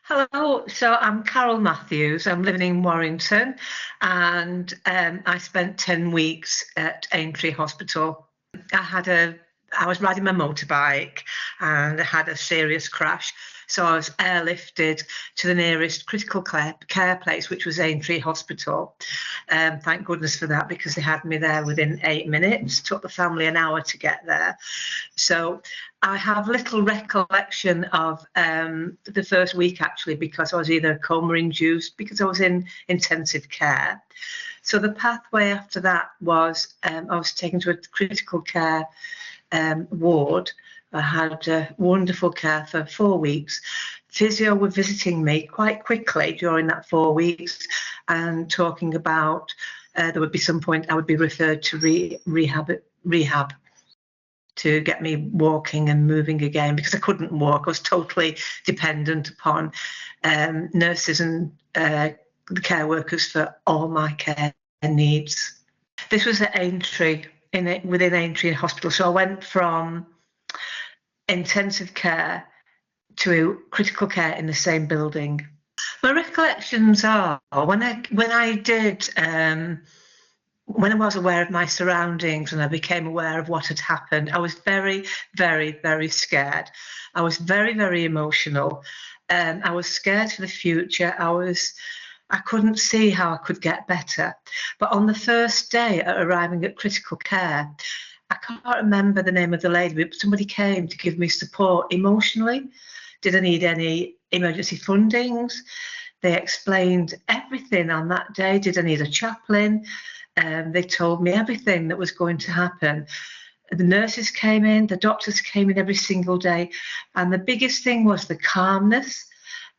Hello, so I'm Carol Matthews. I'm living in Warrington, and I spent 10 weeks at Aintree Hospital. I was riding my motorbike and I had a serious crash. So I was airlifted to the nearest critical care place, which was Aintree Hospital. Thank goodness for that, because they had me there within 8 minutes. Took the family an hour to get there. So I have little recollection of the first week, actually, because I was either coma induced, because I was in intensive care. So the pathway after that was I was taken to a critical care ward. I had wonderful care for 4 weeks. Physio were visiting me quite quickly during that 4 weeks and talking about there would be some point I would be referred to rehab to get me walking and moving again, because I couldn't walk. I was totally dependent upon nurses and the care workers for all my care needs. This was at Aintree, within Aintree Hospital. So I went from intensive care to critical care in the same building. My recollections are when I was aware of my surroundings and I became aware of what had happened, I was very, very, very scared. I was very, very emotional. I was scared for the future. I couldn't see how I could get better. But on the first day at arriving at critical care, I can't remember the name of the lady, but somebody came to give me support emotionally. Did I need any emergency fundings? They explained everything on that day. Did I need a chaplain? They told me everything that was going to happen. The nurses came in, the doctors came in every single day. And the biggest thing was the calmness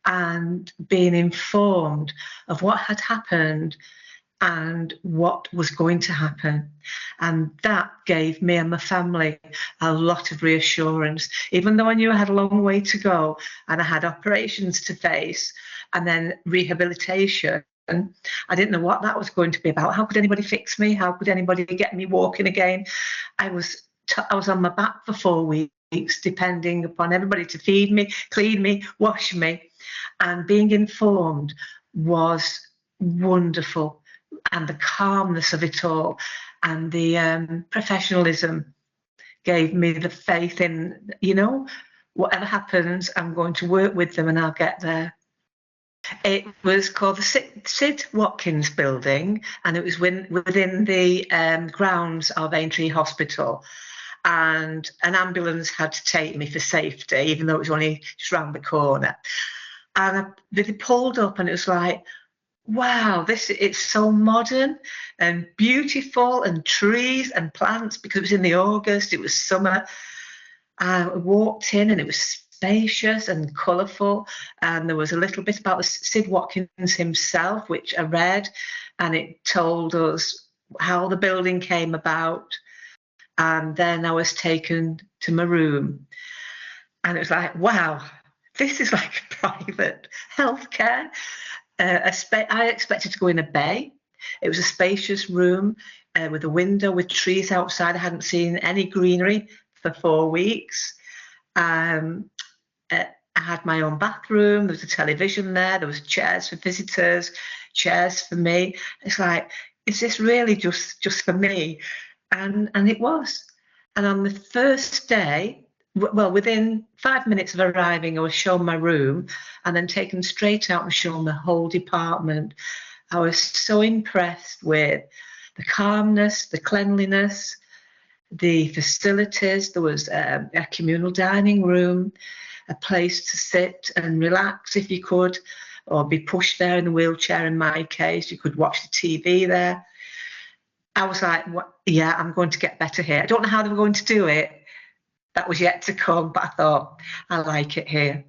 and being informed of what had happened and what was going to happen. And that gave me and my family a lot of reassurance, even though I knew I had a long way to go and I had operations to face and then rehabilitation. I didn't know what that was going to be about. How could anybody fix me? How could anybody get me walking again? I was on my back for 4 weeks, depending upon everybody to feed me, clean me, wash me. And being informed was wonderful. And the calmness of it all and the professionalism gave me the faith in, whatever happens, I'm going to work with them and I'll get there. It was called the Sid Watkins building, and it was within the grounds of Aintree Hospital. And an ambulance had to take me for safety, even though it was only just round the corner. And they pulled up, and it was like, wow, it's so modern and beautiful, and trees and plants, because it was in the August, it was summer. I walked in and it was spacious and colourful, and there was a little bit about Sid Watkins himself, which I read, and it told us how the building came about. And then I was taken to my room, and it was like, wow, this is like private healthcare. I expected to go in a bay. It was a spacious room with a window with trees outside. I hadn't seen any greenery for 4 weeks. I had my own bathroom. There was a television there. There was chairs for visitors, chairs for me. It's like, is this really just for me? And it was. And on the first day, well, within 5 minutes of arriving, I was shown my room and then taken straight out and shown the whole department. I was so impressed with the calmness, the cleanliness, the facilities. There was a communal dining room, a place to sit and relax if you could, or be pushed there in a wheelchair in my case. You could watch the TV there. I was like, yeah, I'm going to get better here. I don't know how they were going to do it. That was yet to come, but I thought, I like it here.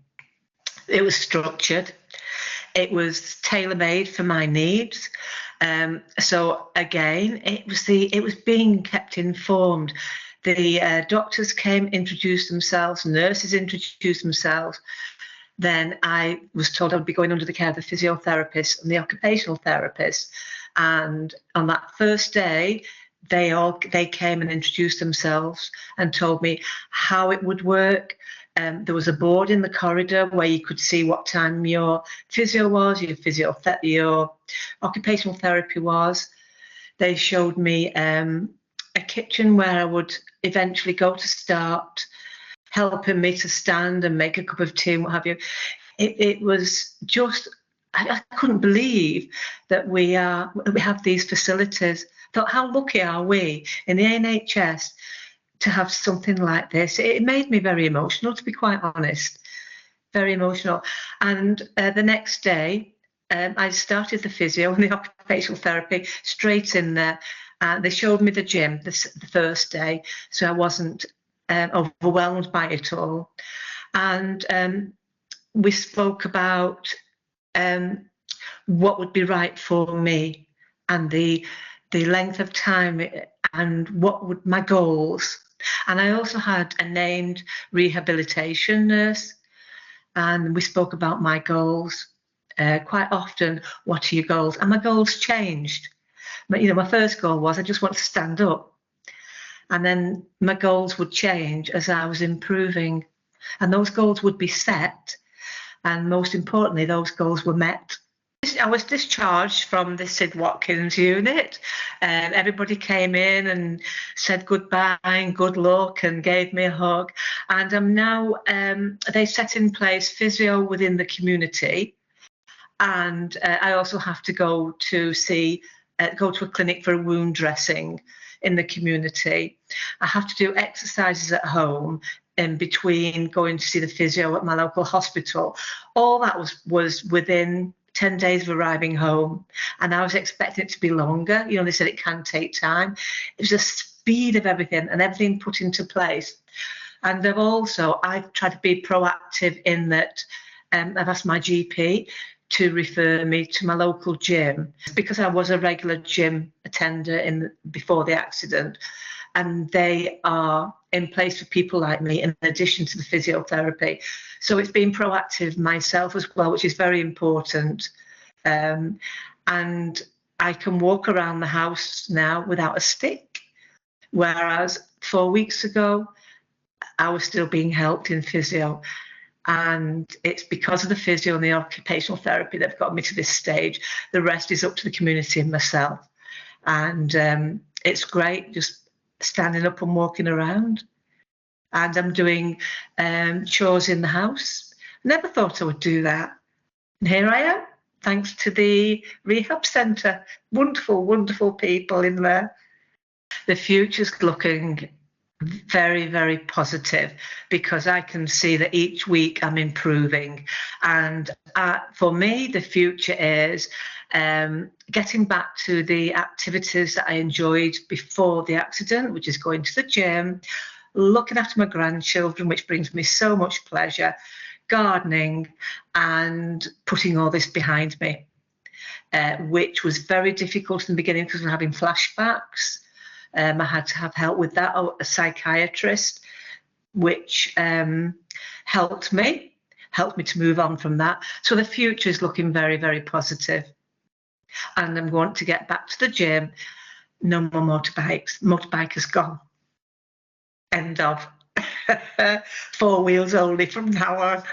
It was structured. It was tailor-made for my needs. So again, it was being kept informed. The doctors came, introduced themselves, nurses introduced themselves. Then I was told I would be going under the care of the physiotherapist and the occupational therapist. And on that first day, they came and introduced themselves and told me how it would work, There was a board in the corridor where you could see what time your physio was, your occupational therapy was. They showed me a kitchen where I would eventually go to start, helping me to stand and make a cup of tea and what have you. It was just, I couldn't believe that we have these facilities. I thought, how lucky are we in the NHS to have something like this? It made me very emotional, to be quite honest, very emotional. And the next day, I started the physio and the occupational therapy straight in there. They showed me the gym the first day, so I wasn't overwhelmed by it all. And we spoke about what would be right for me and the length of time and what would my goals. And I also had a named rehabilitation nurse, and we spoke about my goals. Quite often, what are your goals? And my goals changed. But, my first goal was I just want to stand up. And then my goals would change as I was improving. And those goals would be set. And most importantly, those goals were met. I was discharged from the Sid Watkins unit, and everybody came in and said goodbye and good luck and gave me a hug. And I'm now, they set in place physio within the community. And I also have to go to a clinic for a wound dressing in the community. I have to do exercises at home in between going to see the physio at my local hospital. All that was within 10 days of arriving home, and I was expecting it to be longer. They said it can take time. It was the speed of everything and everything put into place. And I've tried to be proactive in that. I've asked my GP to refer me to my local gym, because I was a regular gym attender before the accident, and they are in place for people like me in addition to the physiotherapy. So it's been proactive myself as well, which is very important. And I can walk around the house now without a stick, whereas 4 weeks ago I was still being helped in physio. And it's because of the physio and the occupational therapy that have got me to this stage. The rest is up to the community and myself. And it's great just standing up and walking around. And I'm doing chores in the house. Never thought I would do that. And here I am, thanks to the rehab centre. Wonderful, wonderful people in there. The future's looking very, very positive, because I can see that each week I'm improving. And for me, the future is getting back to the activities that I enjoyed before the accident, which is going to the gym, looking after my grandchildren, which brings me so much pleasure, gardening, and putting all this behind me, which was very difficult in the beginning because I'm having flashbacks. I had to have help with that, a psychiatrist, which helped me to move on from that. So the future is looking very, very positive. And I'm going to get back to the gym. No more motorbikes. Motorbike is gone. End of. 4 wheels only from now on.